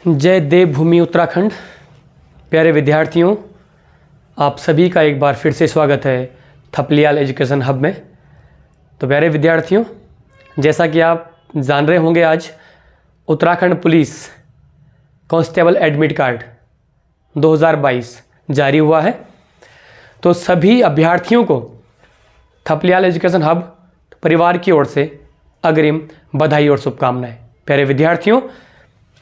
जय देवभूमि उत्तराखंड। प्यारे विद्यार्थियों, आप सभी का एक बार फिर से स्वागत है थपलियाल एजुकेशन हब में। तो प्यारे विद्यार्थियों, जैसा कि आप जान रहे होंगे, आज Uttarakhand police constable admit card 2022 जारी हुआ है। तो सभी अभ्यर्थियों को थपलियाल एजुकेशन हब परिवार की ओर से अग्रिम बधाई और शुभकामनाएं। प्यारे विद्यार्थियों,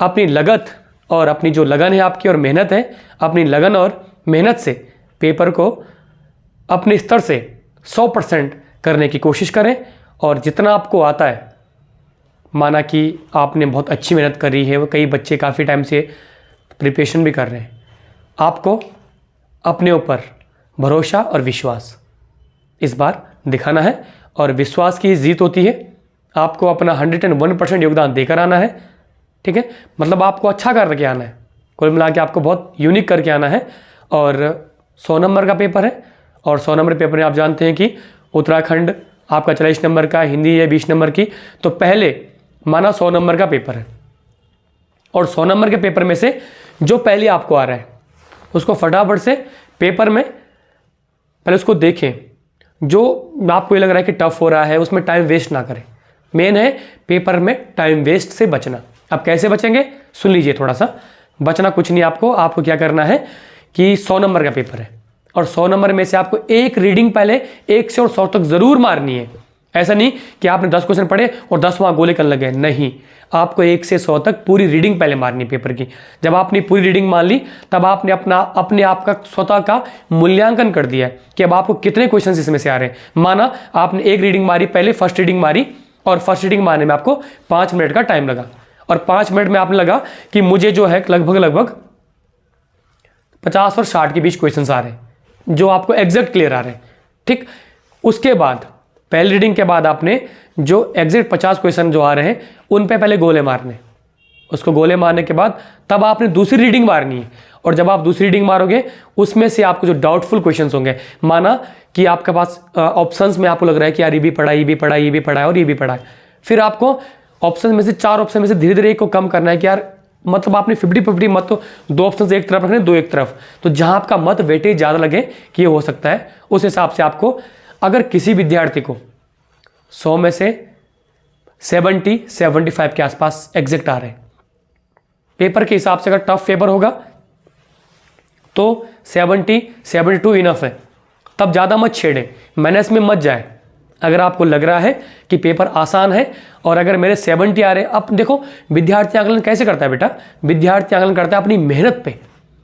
अपनी लगत और अपनी जो लगन है आपकी और मेहनत है, अपनी लगन और मेहनत से पेपर को अपने स्तर से 100% करने की कोशिश करें। और जितना आपको आता है, माना कि आपने बहुत अच्छी मेहनत करी है, वो कई बच्चे काफ़ी टाइम से प्रिपरेशन भी कर रहे हैं, आपको अपने ऊपर भरोसा और विश्वास इस बार दिखाना है। और विश्वास की जीत होती है। आपको अपना 101% योगदान देकर आना है, ठीक है। मतलब आपको अच्छा करके आना है, कुल मिला के आपको बहुत यूनिक करके आना है। और 100 नंबर का पेपर है, और 100 नंबर पेपर में आप जानते हैं कि उत्तराखंड आपका 40 नंबर का, हिंदी है 20 नंबर की। तो पहले माना 100 नंबर का पेपर है, और 100 नंबर के पेपर में से जो पहले आपको आ रहा है उसको फटाफट से पेपर में पहले उसको देखें। जो आपको ये लग रहा है कि टफ हो रहा है, उसमें टाइम वेस्ट ना करें। मेन है पेपर में टाइम वेस्ट से बचना। अब कैसे बचेंगे, सुन लीजिए थोड़ा सा। बचना कुछ नहीं, आपको क्या करना है कि 100 नंबर का पेपर है, और 100 नंबर में से आपको एक रीडिंग पहले 1 से और 100 तक जरूर मारनी है। ऐसा नहीं कि आपने 10 क्वेश्चन पढ़े और 10 वहाँ गोले करने लगे, नहीं। आपको 1 से 100 तक पूरी रीडिंग पहले मारनी पेपर की। जब आपने पूरी रीडिंग मान ली, तब आपने अपने आप का स्वतः का मूल्यांकन कर दिया है कि अब आपको कितने क्वेश्चन इसमें से आ रहे हैं। माना आपने एक रीडिंग मारी, पहले फर्स्ट रीडिंग मारी, और फर्स्ट रीडिंग मारने में आपको 5 मिनट का टाइम लगा, और 5 मिनट में आपने लगा कि मुझे जो है लगभग 50 और 60 के बीच क्वेश्चन आ रहे हैं, जो आपको एग्जैक्ट क्लियर आ रहे हैं, ठीक। उसके बाद पहली रीडिंग के बाद आपने जो एग्जैक्ट 50 क्वेश्चन जो आ रहे हैं उन पे पहले गोले मारने। उसको गोले मारने के बाद तब आपने दूसरी रीडिंग मारनी है, और जब आप दूसरी रीडिंग मारोगे उसमें से आपको जो डाउटफुल क्वेश्चंस होंगे, माना कि आपके पास ऑप्शंस में आपको लग रहा है कि यार ये भी पढ़ा, ये भी पढ़ा, ये भी पढ़ा है और ये भी पढ़ा है, फिर आपको ऑप्शन में से 4 ऑप्शन में से धीरे धीरे एक को कम करना है कि यार मतलब आपने 50-50 मत, तो 2 ऑप्शन एक तरफ रखने, 2 एक तरफ। तो जहां आपका मत वेटेज ज़्यादा लगे कि ये हो सकता है, उस हिसाब से आपको, अगर किसी विद्यार्थी को 100 में से 70-75 के आसपास एग्जैक्ट आ रहे हैं पेपर के हिसाब से, अगर टफ पेपर होगा तो 70-72 इनफ है, तब ज़्यादा मत छेड़ें, माइनस में मत जाए। अगर आपको लग रहा है कि पेपर आसान है और अगर मेरे 70 आ रहे हैं, अब देखो विद्यार्थी आकलन कैसे करता है बेटा, विद्यार्थी आकलन करता है अपनी मेहनत पे,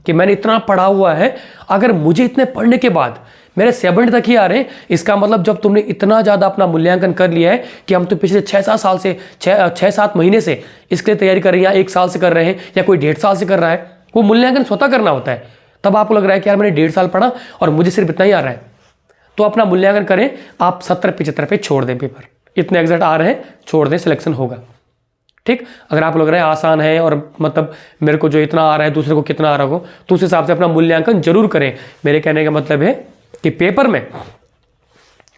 कि मैंने इतना पढ़ा हुआ है, अगर मुझे इतने पढ़ने के बाद मेरे 70 तक ही आ रहे हैं, इसका मतलब जब तुमने इतना ज़्यादा अपना मूल्यांकन कर लिया है कि हम तो पिछले 6-7 साल से 6-7 महीने से इसके लिए तैयारी कर रहे हैं, या 1 साल से कर रहे हैं, या कोई 1.5 साल से कर रहा है, वो मूल्यांकन स्वतः करना होता है। तब आपको लग रहा है कि यार मैंने 1.5 साल पढ़ा और मुझे सिर्फ इतना ही आ रहा है, तो अपना मूल्यांकन करें। आप 70-75 पे छोड़ दें पेपर, इतने एग्जैक्ट आ रहे हैं, छोड़ दें, सिलेक्शन होगा, ठीक। अगर आपको लग रहा है आसान है और मतलब मेरे को जो इतना आ रहा है दूसरे को कितना आ रहा हो, तो उस हिसाब से अपना मूल्यांकन जरूर करें। मेरे कहने का मतलब है कि पेपर में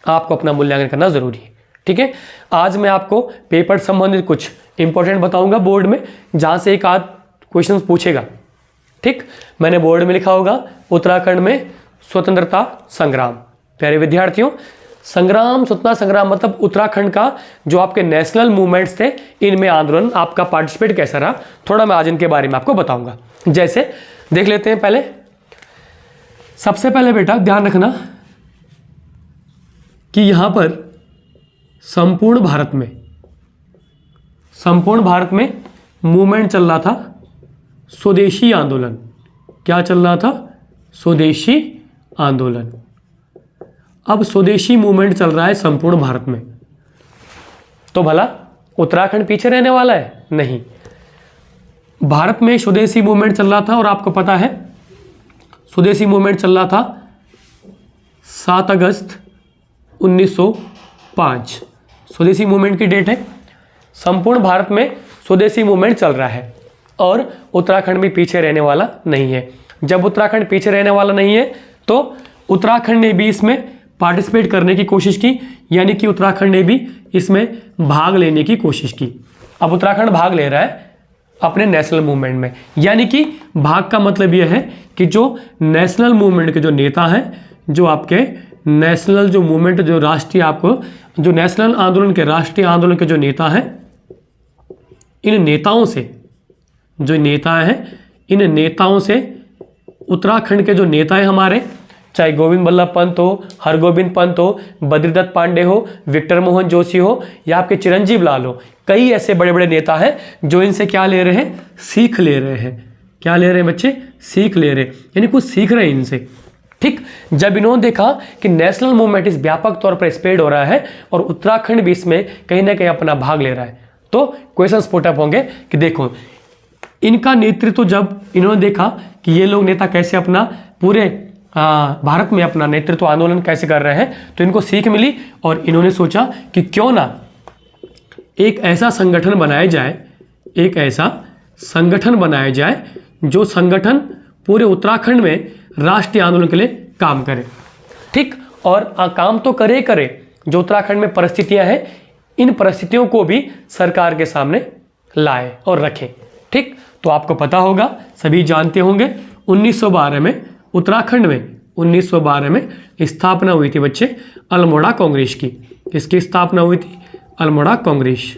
आपको अपना मूल्यांकन करना जरूरी है, ठीक है। आज मैं आपको पेपर संबंधित कुछ इंपॉर्टेंट बताऊंगा बोर्ड में, जहां से एक आध क्वेश्चन पूछेगा, ठीक। मैंने बोर्ड में लिखा होगा उत्तराखंड में स्वतंत्रता संग्राम। प्यारे विद्यार्थियों, संग्राम, स्वतंत्रता संग्राम मतलब उत्तराखंड का जो आपके नेशनल मूवमेंट्स थे, इनमें आंदोलन आपका पार्टिसिपेट कैसा रहा, थोड़ा मैं आज इनके बारे में आपको बताऊंगा। जैसे देख लेते हैं। पहले सबसे पहले बेटा ध्यान रखना कि यहां पर संपूर्ण भारत में मूवमेंट चल रहा था, स्वदेशी आंदोलन। क्या चल रहा था? स्वदेशी आंदोलन। अब स्वदेशी मूवमेंट चल रहा है संपूर्ण भारत में, तो भला उत्तराखंड पीछे रहने वाला है? नहीं, भारत में स्वदेशी मूवमेंट चल रहा था। और आपको पता है स्वदेशी मूवमेंट चल रहा था 7 अगस्त 1905 स्वदेशी मूवमेंट की डेट है। संपूर्ण भारत में स्वदेशी मूवमेंट चल रहा है और उत्तराखंड भी पीछे रहने वाला नहीं है। जब उत्तराखंड पीछे रहने वाला नहीं है तो उत्तराखंड ने भी इसमें पार्टिसिपेट करने की कोशिश की, यानी कि उत्तराखंड ने भी इसमें भाग लेने की कोशिश की। अब उत्तराखंड भाग ले रहा है अपने नेशनल मूवमेंट में। यानी कि भाग का मतलब यह है कि जो नेशनल मूवमेंट के जो नेता हैं, जो आपके नेशनल जो मूवमेंट, जो राष्ट्रीय, आपको जो नेशनल आंदोलन के, राष्ट्रीय आंदोलन के जो नेता हैं, इन नेताओं से, जो नेता हैं, इन नेताओं से उत्तराखंड के जो नेता हैं हमारे, चाहे गोविंद बल्लभ पंत हो, हरगोविंद पंत हो, बद्रीदत्त पांडे हो, विक्टर मोहन जोशी हो, या आपके चिरंजीव लाल हो, कई ऐसे बड़े बड़े नेता हैं जो इनसे क्या ले रहे हैं, सीख ले रहे हैं। क्या ले रहे हैं बच्चे? सीख ले रहे हैं, यानी कुछ सीख रहे हैं इनसे। ठीक, जब इन्होंने देखा कि नेशनल मूवमेंट इस व्यापक तौर पर स्प्रेड हो रहा है और उत्तराखंड भी इसमें कहीं ना कहीं अपना भाग ले रहा है, तो क्वेश्चंस पुट अप होंगे कि देखो इनका नेतृत्व, जब इन्होंने देखा कि ये लोग नेता कैसे अपना पूरे भारत में अपना नेतृत्व आंदोलन कैसे कर रहे हैं, तो इनको सीख मिली और इन्होंने सोचा कि क्यों ना एक ऐसा संगठन बनाया जाए, एक ऐसा संगठन बनाया जाए जो संगठन पूरे उत्तराखंड में राष्ट्रीय आंदोलन के लिए काम करे। ठीक, और काम तो करे जो उत्तराखंड में परिस्थितियां हैं, इन परिस्थितियों को भी सरकार के सामने लाए और रखे। ठीक, तो आपको पता होगा, सभी जानते होंगे, 1912 में उत्तराखंड में 1912 में स्थापना हुई थी बच्चे अल्मोड़ा कांग्रेस की। किसकी स्थापना हुई थी? अल्मोड़ा कांग्रेस।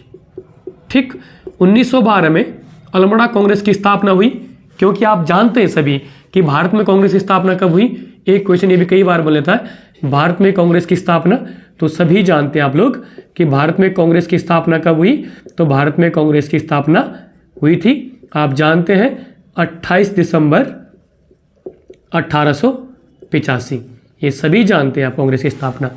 ठीक, 1912 में अल्मोड़ा कांग्रेस की स्थापना हुई, क्योंकि आप जानते हैं सभी कि भारत में कांग्रेस की स्थापना कब हुई। एक क्वेश्चन ये भी कई बार बोलता है, भारत में कांग्रेस की स्थापना, तो सभी जानते हैं आप लोग कि भारत में कांग्रेस की स्थापना कब हुई। तो भारत में कांग्रेस की स्थापना हुई थी, आप जानते हैं, 28 दिसंबर 1885। ये सभी जानते हैं आप कांग्रेस की स्थापना।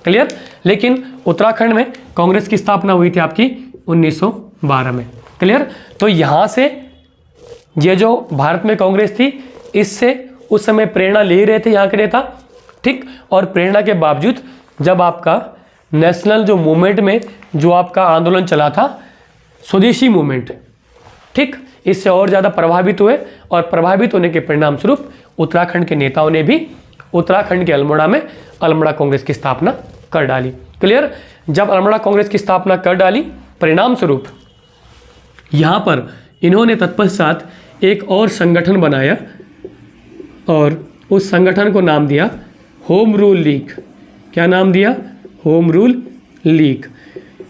क्लियर? लेकिन उत्तराखंड में कांग्रेस की स्थापना हुई थी आपकी 1912 में। क्लियर? तो यहाँ से ये जो भारत में कांग्रेस थी, इससे उस समय प्रेरणा ले रहे थे यहाँ के नेता। ठीक, और प्रेरणा के बावजूद जब आपका नेशनल जो मूवमेंट में जो आपका आंदोलन चला था, स्वदेशी मूवमेंट, ठीक, इससे और ज़्यादा प्रभावित हुए और प्रभावित होने के परिणाम स्वरूप उत्तराखंड के नेताओं ने भी उत्तराखंड के अल्मोड़ा में अल्मोड़ा कांग्रेस की स्थापना कर डाली। क्लियर? जब अल्मोड़ा कांग्रेस की स्थापना कर डाली, परिणाम स्वरूप यहाँ पर इन्होंने तत्पश्चात एक और संगठन बनाया और उस संगठन को नाम दिया होम रूल लीग। क्या नाम दिया? Home rule league.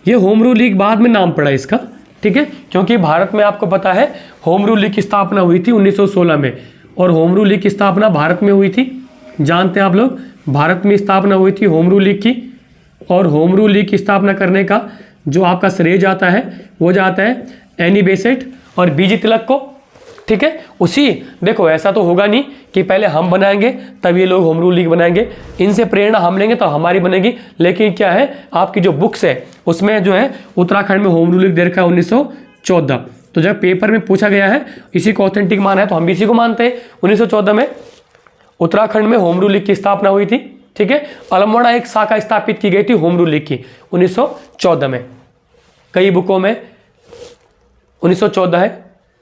ये होम रूल लीग बाद में नाम पड़ा इसका, ठीक है, क्योंकि भारत में आपको पता है होम रूल लीग की स्थापना हुई थी 1916 में, और होम रूल लीग की स्थापना भारत में हुई थी, जानते हैं आप लोग, भारत में स्थापना हुई थी होम रूल लीग की। और होम रूल लीग की स्थापना करने का जो आपका श्रेय जाता है वो जाता है एनी बेसेंट और बीजी तिलक को। ठीक है, उसी, देखो ऐसा तो होगा नहीं कि पहले हम बनाएंगे तब ये लोग होम रूल लीग बनाएंगे, इनसे प्रेरणा हम लेंगे तो हमारी बनेगी। लेकिन क्या है, आपकी जो बुक्स है उसमें जो है उत्तराखंड में होम रूल लीग दे रखा है 1914। तो जब पेपर में पूछा गया है इसी को ऑथेंटिक माना है, तो हम भी इसी को मानते हैं। 1914 में उत्तराखंड में होम रूल लीग की स्थापना हुई थी। ठीक है, अल्मोड़ा एक शाखा स्थापित की गई थी होम रूल लीग की 1914 में। कई बुकों में 1914 है,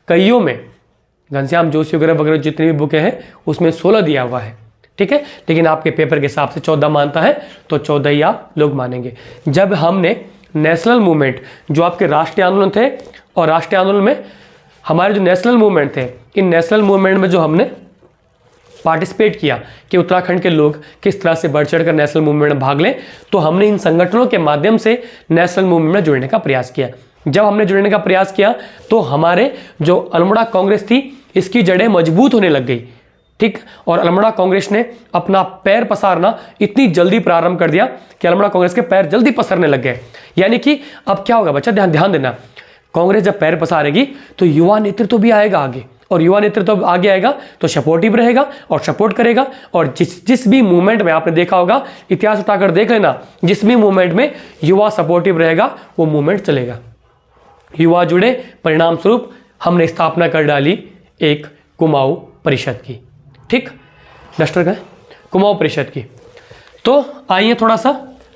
कईयों में घनश्याम जोशी वगैरह जितनी भी बुकें हैं उसमें 16 दिया हुआ है। ठीक है, लेकिन आपके पेपर के हिसाब से 14 मानता है तो 14 ही आप लोग मानेंगे। जब हमने नेशनल मूवमेंट जो आपके राष्ट्रीय आंदोलन थे, और राष्ट्रीय आंदोलन में हमारे जो नेशनल मूवमेंट थे, इन नेशनल मूवमेंट में जो हमने पार्टिसिपेट किया कि उत्तराखंड के लोग किस तरह से बढ़ चढ़ कर नेशनल मूवमेंट में भाग लें, तो हमने इन संगठनों के माध्यम से नेशनल मूवमेंट में जुड़ने का प्रयास किया। जब हमने जुड़ने का प्रयास किया तो हमारे जो अल्मोड़ा कांग्रेस थी इसकी जड़ें मजबूत होने लग गई। ठीक, और अल्मोड़ा कांग्रेस ने अपना पैर पसारना इतनी जल्दी प्रारंभ कर दिया कि अल्मोड़ा कांग्रेस के पैर जल्दी पसरने लग गए। यानी कि अब क्या होगा बच्चा, ध्यान देना, कांग्रेस जब पैर पसारेगी तो युवा नेतृत्व भी आएगा आगे, और युवा नेतृत्व आगे आएगा तो सपोर्टिव रहेगा और सपोर्ट करेगा। और जिस भी मूवमेंट में आपने देखा होगा, इतिहास उठाकर देख लेना, जिस भी मूवमेंट में युवा सपोर्टिव रहेगा वो मूवमेंट चलेगा। युवा जुड़े, परिणाम स्वरूप हमने स्थापना कर डाली एक कुमाऊं परिषद की। ठीक, डस्टर का कुमाऊं परिषद की। तो आइए थोड़ा सा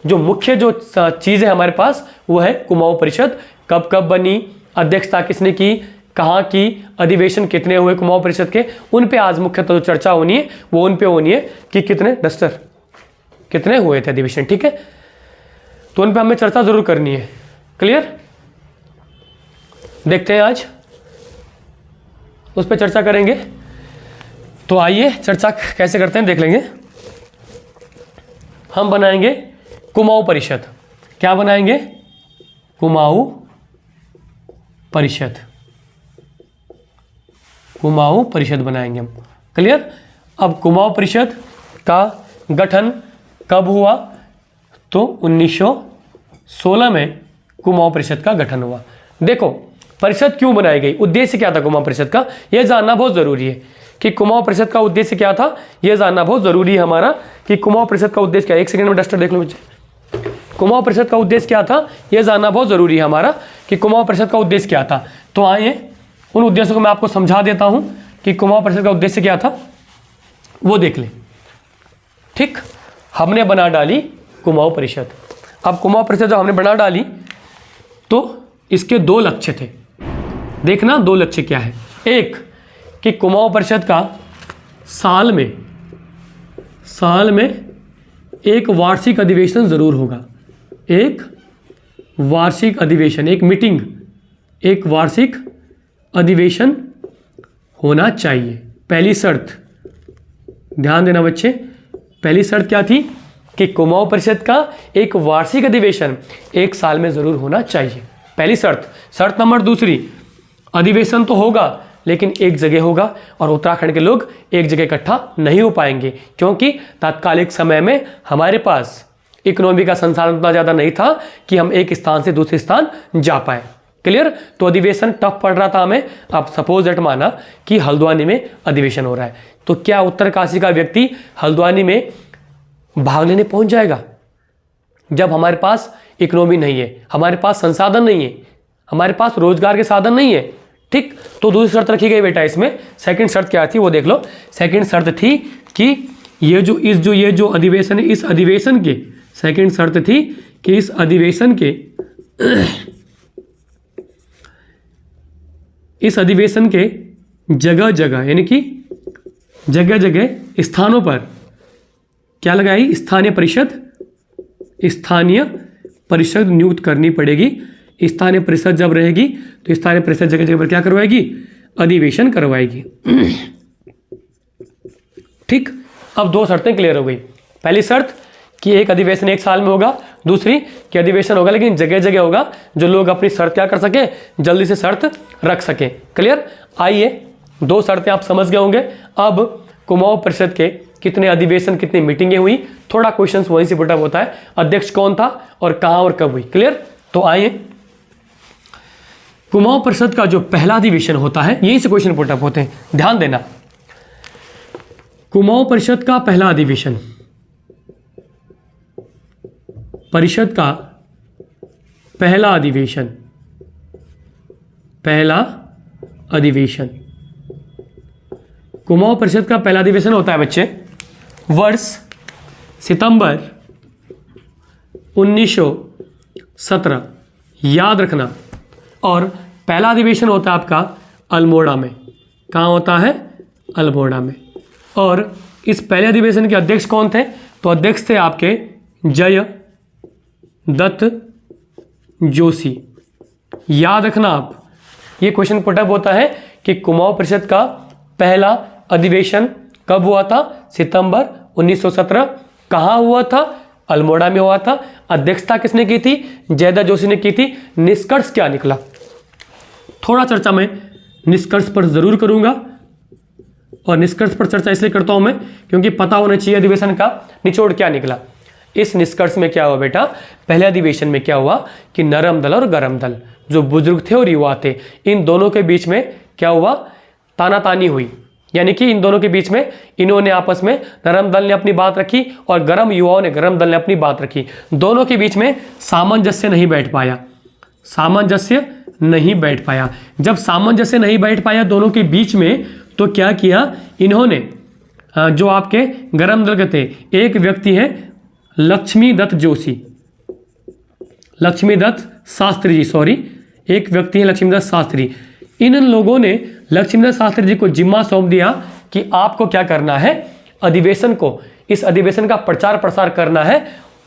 जो मुख्य जो चीज़ है हमारे पास वो है कुमाऊं परिषद। कब कब बनी, अध्यक्षता किसने की, कहाँ की, अधिवेशन कितने हुए कुमाऊं परिषद के, उन पे आज मुख्यतः जो चर्चा होनी है वो उन पे होनी है कि कितने, डस्टर, कितने हुए थे अधिवेशन। ठीक है, तो उन पे हमें चर्चा जरूर करनी है। क्लियर? देखते हैं आज उस पर चर्चा करेंगे। तो आइए चर्चा कैसे करते हैं देख लेंगे। हम बनाएंगे कुमाऊं परिषद। क्या बनाएंगे? कुमाऊं परिषद। कुमाऊं परिषद बनाएंगे हम। क्लियर? अब कुमाऊं परिषद का गठन कब हुआ? तो 1916 में कुमाऊं परिषद का गठन हुआ। देखो परिषद क्यों बनाई गई, उद्देश्य क्या था कुमाऊं परिषद का, यह जानना बहुत जरूरी है कि कुमाऊं परिषद का उद्देश्य क्या था। यह जानना बहुत जरूरी है हमारा कि कुमाऊं परिषद का उद्देश्य क्या है। एक सेकंड में डस्टर देख लो मुझे। कुमाऊं परिषद का उद्देश्य क्या था, यह जानना बहुत जरूरी है हमारा कि कुमाऊं परिषद का उद्देश्य क्या था। तो आइए उन उद्देश्यों को मैं आपको समझा देता हूं कि कुमाऊं परिषद का उद्देश्य क्या था, वो देख लें। ठीक, हमने बना डाली कुमाऊं परिषद। अब कुमाऊं परिषद जब हमने बना डाली तो इसके दो लक्ष्य थे। देखना दो लक्ष्य क्या है। एक कि कुमाऊं परिषद का साल में एक वार्षिक अधिवेशन जरूर होगा। एक वार्षिक अधिवेशन, एक मीटिंग, एक वार्षिक अधिवेशन होना चाहिए। पहली शर्त, ध्यान देना बच्चे, पहली शर्त क्या थी कि कुमाऊं परिषद का एक वार्षिक अधिवेशन एक साल में जरूर होना चाहिए। पहली शर्त। शर्त नंबर दूसरी, अधिवेशन तो होगा लेकिन एक जगह होगा और उत्तराखंड के लोग एक जगह इकट्ठा नहीं हो पाएंगे, क्योंकि तात्कालिक समय में हमारे पास इकोनॉमी का संसाधन उतना ज़्यादा नहीं था कि हम एक स्थान से दूसरे स्थान जा पाए। क्लियर? तो अधिवेशन टफ पड़ रहा था हमें। अब सपोज दैट माना कि हल्द्वानी में अधिवेशन हो रहा है, तो क्या उत्तरकाशी का व्यक्ति हल्द्वानी में भाग लेने पहुंच जाएगा? जब हमारे पास इकोनॉमी नहीं है, हमारे पास संसाधन नहीं है, हमारे पास रोजगार के साधन नहीं है। ठीक, तो दूसरी शर्त रखी गई बेटा इसमें। सेकंड शर्त क्या थी वो देख लो। सेकंड शर्त थी कि ये जो अधिवेशन है, इस अधिवेशन के, सेकंड शर्त थी कि इस अधिवेशन के इस अधिवेशन के जगह जगह, यानी कि जगह जगह स्थानों पर क्या लगाई? स्थानीय परिषद नियुक्त करनी पड़ेगी। स्थानीय परिषद जब रहेगी तो स्थानीय परिषद जगह जगह पर क्या करवाएगी? अधिवेशन करवाएगी। ठीक, अब दो शर्तें क्लियर हो गई। पहली शर्त कि एक अधिवेशन एक साल में होगा, दूसरी कि अधिवेशन होगा लेकिन जगह जगह होगा, जो लोग अपनी शर्त क्या कर सके, जल्दी से शर्त रख सके। क्लियर? आइए, दो शर्तें आप समझ गए होंगे। अब कुमाऊं परिषद के कितने अधिवेशन, कितनी मीटिंगें हुई, थोड़ा क्वेश्चंस वहीं से पुटअप होता है। अध्यक्ष कौन था और कहां और कब हुई। क्लियर? तो आइए, कुमाऊं परिषद का जो पहला अधिवेशन होता है, यहीं से क्वेश्चन पुटअप होते हैं, ध्यान देना। कुमाऊं परिषद का पहला अधिवेशन, परिषद का पहला अधिवेशन कुमाऊं परिषद का पहला अधिवेशन होता है बच्चे वर्ष सितंबर 1917, याद रखना। और पहला अधिवेशन होता है आपका अल्मोड़ा में। कहाँ होता है? अल्मोड़ा में। और इस पहले अधिवेशन के अध्यक्ष कौन थे? तो अध्यक्ष थे आपके जयदत्त जोशी। याद रखना आप, ये क्वेश्चन पुटअप होता है कि कुमाऊं परिषद का पहला अधिवेशन कब हुआ था? सितंबर 1917। कहाँ हुआ था? अल्मोड़ा में हुआ था। अध्यक्षता किसने की थी? जयदत्त जोशी ने की थी। निष्कर्ष क्या निकला? थोड़ा चर्चा मैं निष्कर्ष पर जरूर करूंगा, और निष्कर्ष पर चर्चा इसलिए करता हूं मैं क्योंकि पता होना चाहिए अधिवेशन का निचोड़ क्या निकला। इस निष्कर्ष में क्या हुआ बेटा? पहले अधिवेशन में क्या हुआ कि नरम दल और गरम दल, जो बुजुर्ग थे और युवा थे, इन दोनों के बीच में क्या हुआ? तानातानी हुई। यानी कि इन दोनों के बीच में इन्होंने आपस में, नरम दल ने अपनी बात रखी और गरम युवाओं ने, गरम दल ने अपनी बात रखी। दोनों के बीच में सामंजस्य नहीं बैठ पाया। जब सामंजस्य नहीं बैठ पाया दोनों के बीच में, तो क्या किया इन्होंने? जो आपके गरम दल के थे, एक व्यक्ति है लक्ष्मीदत्त शास्त्री। इन लोगों ने लक्ष्मीदत्त शास्त्री जी को जिम्मा सौंप दिया कि आपको क्या करना है? अधिवेशन को, इस अधिवेशन का प्रचार प्रसार करना है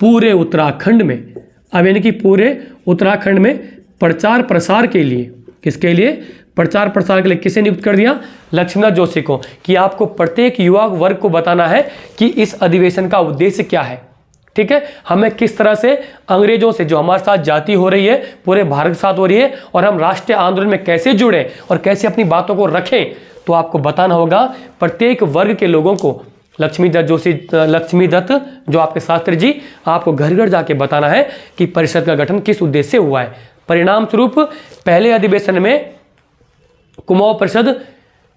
पूरे उत्तराखंड में। अब यानी कि पूरे उत्तराखंड में प्रचार प्रसार के लिए किसके लिए? प्रचार प्रसार के लिए किसे नियुक्त कर दिया? लक्ष्मीनाथ जोशी को, कि आपको प्रत्येक युवा वर्ग को बताना है कि इस अधिवेशन का उद्देश्य क्या है। ठीक है, हमें किस तरह से अंग्रेजों से जो हमारे साथ जाति हो रही है पूरे भारत के साथ हो रही है, और हम राष्ट्रीय आंदोलन में कैसे जुड़े और कैसे अपनी बातों को रखें, तो आपको बताना होगा प्रत्येक वर्ग के लोगों को। लक्ष्मीदत्त जो आपके शास्त्री जी, आपको घर घर जाके बताना है कि परिषद का गठन किस उद्देश्य से हुआ है। परिणाम स्वरूप पहले अधिवेशन में कुमाऊं परिषद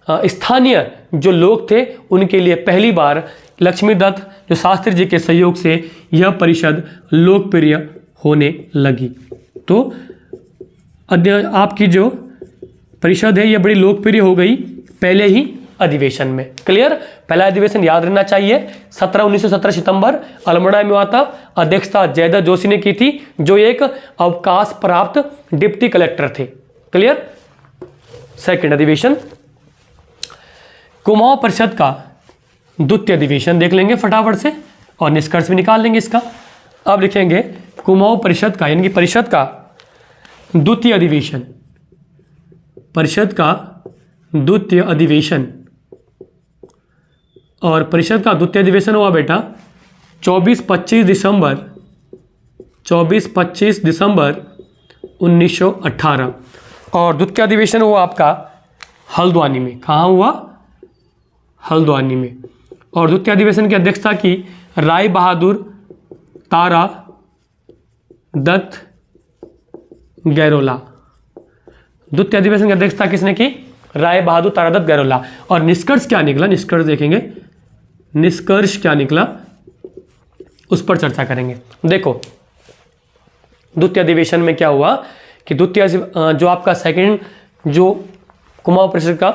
स्थानीय जो लोग थे उनके लिए पहली बार लक्ष्मीदत्त जो शास्त्री जी के सहयोग से यह परिषद लोकप्रिय होने लगी। तो आपकी जो परिषद है यह बड़ी लोकप्रिय हो गई पहले ही अधिवेशन में। क्लियर? पहला अधिवेशन याद रहना चाहिए, 1917 सितंबर अल्मोड़ा में हुआ था। अध्यक्षता जयदत्त जोशी ने की थी, जो एक अवकाश प्राप्त डिप्टी कलेक्टर थे। क्लियर? सेकंड अधिवेशन, कुमाऊं परिषद का द्वितीय अधिवेशन देख लेंगे फटाफट से और निष्कर्ष भी निकाल लेंगे इसका। अब लिखेंगे कुमाऊं परिषद का, यानी कि परिषद का द्वितीय अधिवेशन, परिषद का द्वितीय अधिवेशन। और परिषद का द्वितीय अधिवेशन हुआ बेटा 24-25 दिसंबर 1918। और द्वितीय अधिवेशन हुआ आपका हल्द्वानी में। कहाँ हुआ? हल्द्वानी में। और द्वितीय अधिवेशन की अध्यक्षता की राय बहादुर तारा दत्त गैरोला। द्वितीय अधिवेशन की अध्यक्षता किसने की? राय बहादुर तारा दत्त गैरोला। और निष्कर्ष क्या निकला? निष्कर्ष देखेंगे, निष्कर्ष क्या निकला उस पर चर्चा करेंगे। देखो द्वितीय अधिवेशन में क्या हुआ कि द्वितीय जो आपका सेकंड जो कुमाऊं परिषद का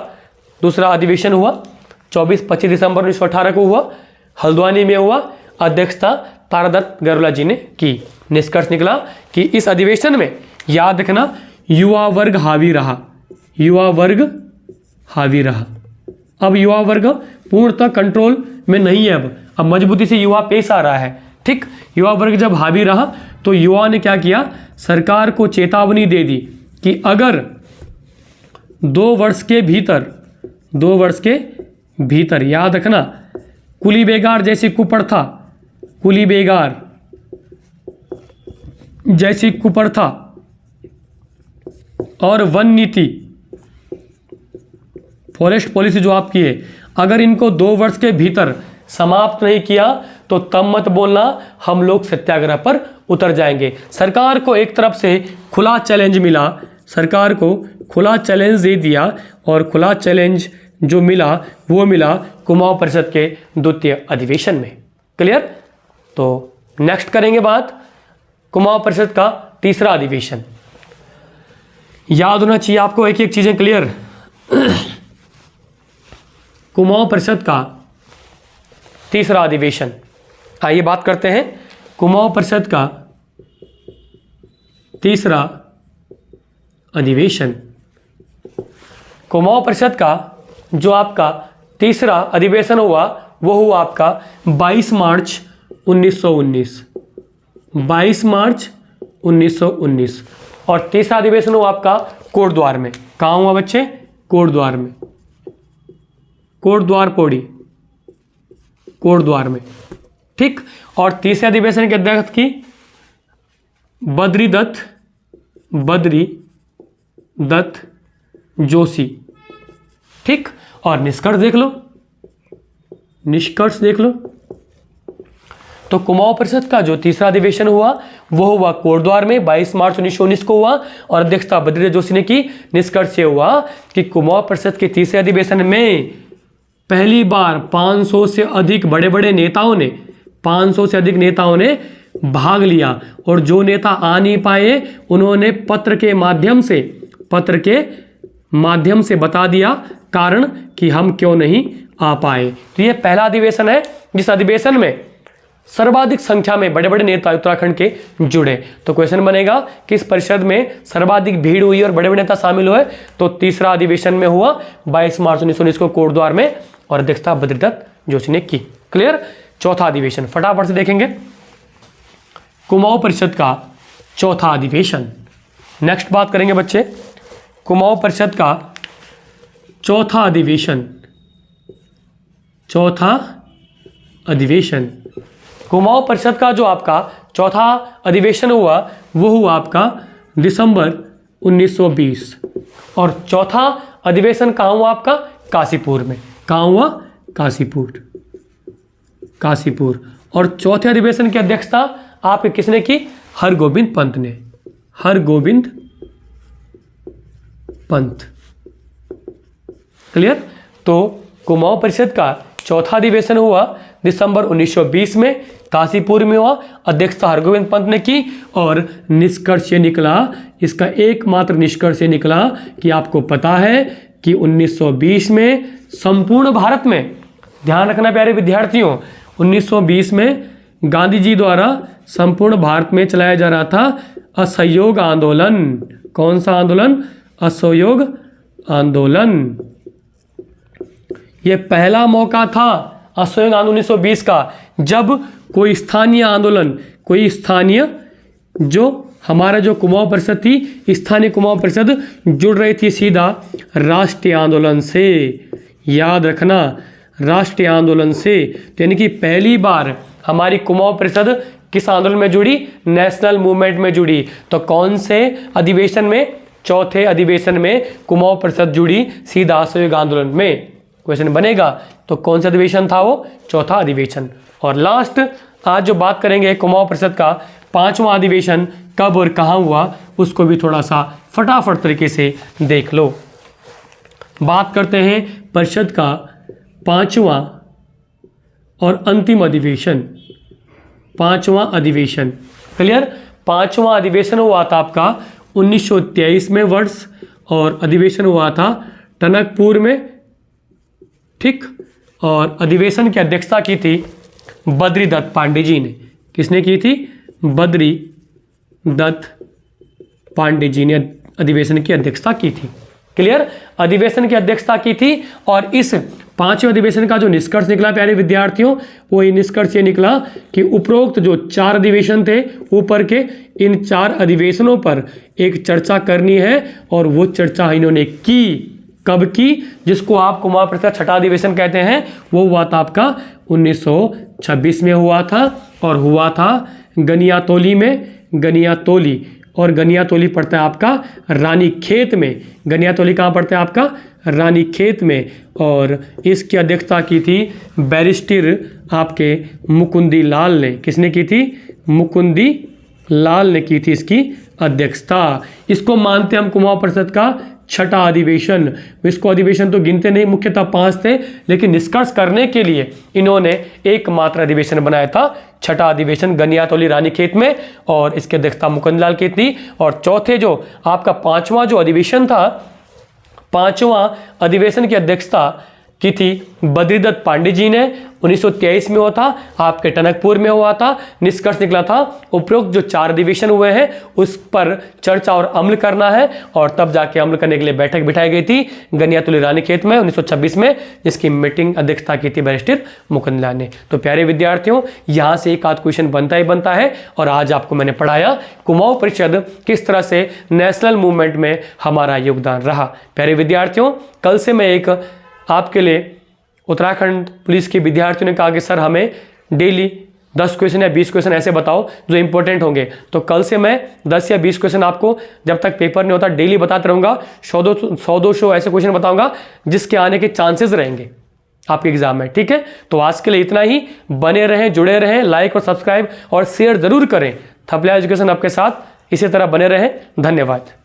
दूसरा अधिवेशन हुआ 24-25 दिसंबर 1918 को हुआ, हल्द्वानी में हुआ। अध्यक्षता तारादत्त गैरोला जी ने की। निष्कर्ष निकला कि इस अधिवेशन में याद रखना युवा वर्ग हावी रहा, युवा वर्ग हावी रहा। अब युवा वर्ग पूर्णतः कंट्रोल में नहीं है, अब मजबूती से युवा पेश आ रहा है। ठीक, युवा वर्ग जब हावी रहा तो युवा ने क्या किया? सरकार को चेतावनी दे दी कि अगर 2 वर्ष के भीतर याद रखना कुली बेगार जैसी कुप्रथा, कुली बेगार जैसी कुप्रथा और वन नीति, फॉरेस्ट पॉलिसी जो आपकी है, अगर इनको 2 वर्ष के भीतर समाप्त नहीं किया तो तब मत बोलना हम लोग सत्याग्रह पर उतर जाएंगे। सरकार को एक तरफ से खुला चैलेंज मिला, सरकार को खुला चैलेंज दे दिया, और खुला चैलेंज जो मिला वो मिला कुमाऊं परिषद के द्वितीय अधिवेशन में। क्लियर? तो नेक्स्ट करेंगे बात कुमाऊं परिषद का तीसरा अधिवेशन। याद होना चाहिए आपको एक एक चीजें। क्लियर? कुमाऊं परिषद का तीसरा अधिवेशन, आइए बात करते हैं कुमाऊं परिषद का तीसरा अधिवेशन। कुमाऊं परिषद का जो आपका तीसरा अधिवेशन हुआ वो हुआ आपका 22 मार्च 1919, 22 मार्च 1919। और तीसरा अधिवेशन हुआ आपका कोटद्वार में। कहाँ हुआ बच्चे? कोटद्वार में, कोटद्वार पौड़ी, कोटद्वार में। ठीक, और तीसरे अधिवेशन की अध्यक्षता की बद्री दत्त जोशी। ठीक, और निष्कर्ष देख लो, निष्कर्ष देख लो। तो कुमाऊं परिषद का जो तीसरा अधिवेशन हुआ वो हुआ कोटद्वार में 22 मार्च 1919 को हुआ, और अध्यक्षता बद्री दत्त जोशी ने की। निष्कर्ष ये हुआ कि कुमाऊं परिषद के तीसरे अधिवेशन में पहली बार 500 से अधिक बड़े बड़े नेताओं ने, 500 से अधिक नेताओं ने भाग लिया, और जो नेता आ नहीं पाए उन्होंने पत्र के माध्यम से बता दिया कारण कि हम क्यों नहीं आ पाए। तो ये पहला अधिवेशन है जिस अधिवेशन में सर्वाधिक संख्या में बड़े बड़े नेता उत्तराखंड के जुड़े। तो क्वेश्चन बनेगा कि इस परिषद में सर्वाधिक भीड़ हुई और बड़े बड़े नेता शामिल हुए, तो तीसरा अधिवेशन में हुआ 22 मार्च 1919 को कोटद्वार में, और अध्यक्षता बद्री दत्त जोशी ने की। क्लियर? चौथा अधिवेशन फटाफट से देखेंगे कुमाऊं परिषद का चौथा अधिवेशन। नेक्स्ट बात करेंगे बच्चे कुमाऊं परिषद का चौथा अधिवेशन कुमाऊं परिषद का जो आपका चौथा अधिवेशन हुआ वो हुआ आपका दिसंबर 1920। और चौथा अधिवेशन कहाँ हुआ आपका? काशीपुर में। कहाँ हुआ? काशीपुर। और चौथे अधिवेशन की अध्यक्षता आपके किसने की? हरगोविंद पंत ने। हरगोविंद पंत। क्लियर? तो कुमाऊं परिषद का चौथा अधिवेशन हुआ दिसंबर 1920 में, काशीपुर में हुआ, अध्यक्षता हरगोविंद पंत ने की। और निष्कर्ष ये निकला, इसका एकमात्र निष्कर्ष ये निकला कि आपको पता है कि 1920 में संपूर्ण भारत में, ध्यान रखना प्यारे विद्यार्थियों, 1920 में गांधी जी द्वारा संपूर्ण भारत में चलाया जा रहा था असहयोग आंदोलन। कौन सा आंदोलन? असहयोग आंदोलन। ये पहला मौका था असहयोग आंदोलन 1920 का, जब कोई स्थानीय आंदोलन, कोई स्थानीय, जो हमारा जो कुमाऊं परिषद थी, स्थानीय कुमाऊं परिषद जुड़ रही थी सीधा राष्ट्रीय आंदोलन से। याद रखना, राष्ट्रीय आंदोलन से। तो यानी कि पहली बार हमारी कुमाऊं परिषद किस आंदोलन में जुड़ी? नेशनल मूवमेंट में जुड़ी। तो कौन से अधिवेशन में? चौथे अधिवेशन में कुमाऊं परिषद जुड़ी सीधा असहयोग आंदोलन में। क्वेश्चन बनेगा तो कौन सा अधिवेशन था वो? चौथा अधिवेशन। और लास्ट आज जो बात करेंगे कुमाऊं परिषद का पांचवा अधिवेशन कब और कहाँ हुआ, उसको भी थोड़ा सा फटाफट तरीके से देख लो। बात करते हैं परिषद का पांचवा और अंतिम अधिवेशन। पांचवा अधिवेशन। क्लियर? पांचवा अधिवेशन हुआ था आपका 1923 में वर्ष, और अधिवेशन हुआ था टनकपुर में। ठीक? और अधिवेशन की अध्यक्षता की थी बद्री दत्त पांडे जी ने। किसने की थी? बद्री दत्त पांडे जी ने अधिवेशन की अध्यक्षता की थी। क्लियर? अधिवेशन की अध्यक्षता की थी। और इस पांचवें अधिवेशन का जो निष्कर्ष निकला प्यारे विद्यार्थियों, वो निष्कर्ष ये निकला कि उपरोक्त जो 4 अधिवेशन थे ऊपर के, इन 4 अधिवेशनों पर एक चर्चा करनी है। और वो चर्चा इन्होंने की। कब की? जिसको आप कुमाऊं परिषद छठा अधिवेशन कहते हैं, वो हुआ था आपका 1926 में हुआ था। और हुआ था गनियातोली में। गनियातोली, और गनियातोली पड़ता है आपका रानीखेत में। गनियातोली कहाँ पड़ता है आपका? रानीखेत में। और इसकी अध्यक्षता की थी बैरिस्टर आपके मुकुंदी लाल ने। किसने की थी? मुकुंदी लाल ने की थी इसकी अध्यक्षता। इसको मानते हम कुमाऊं परिषद का छठा अधिवेशन। इसको अधिवेशन तो गिनते नहीं, मुख्यतः 5 थे, लेकिन निष्कर्ष करने के लिए इन्होंने एकमात्र अधिवेशन बनाया था, छठा अधिवेशन गनियातोली रानीखेत में। और इसकी अध्यक्षता मुकुंदलाल की थी। और चौथे जो आपका पांचवा जो अधिवेशन था, पांचवा अधिवेशन की अध्यक्षता की थी बद्रीदत्त पांडे जी ने। 1923 में हुआ था, आपके टनकपुर में हुआ था। निष्कर्ष निकला था उपरोक्त जो 4 अधिवेशन हुए हैं उस पर चर्चा और अमल करना है। और तब जाके अमल करने के लिए बैठक बिठाई गई थी गनियातोली रानीखेत में 1926 में, जिसकी मीटिंग अध्यक्षता की थी बैरिस्टर मुकुंदलाल ने। तो प्यारे विद्यार्थियों, यहाँ से एक आध क्वेश्चन बनता ही बनता है। और आज आपको मैंने पढ़ाया कुमाऊं परिषद किस तरह से नेशनल मूवमेंट में हमारा योगदान रहा। प्यारे विद्यार्थियों, कल से मैं एक आपके लिए, उत्तराखंड पुलिस के विद्यार्थियों ने कहा कि सर हमें डेली 10 क्वेश्चन या 20 क्वेश्चन ऐसे बताओ जो इंपॉर्टेंट होंगे। तो कल से मैं 10 या 20 क्वेश्चन आपको जब तक पेपर नहीं होता डेली बताते रहूँगा। 100-200 ऐसे क्वेश्चन बताऊँगा जिसके आने के चांसेस रहेंगे आपके एग्जाम में। ठीक है? तो आज के लिए इतना ही। बने रहें, जुड़े रहें, लाइक और सब्सक्राइब और शेयर जरूर करें। थपलियाल एजुकेशन आपके साथ इसी तरह बने रहें। धन्यवाद।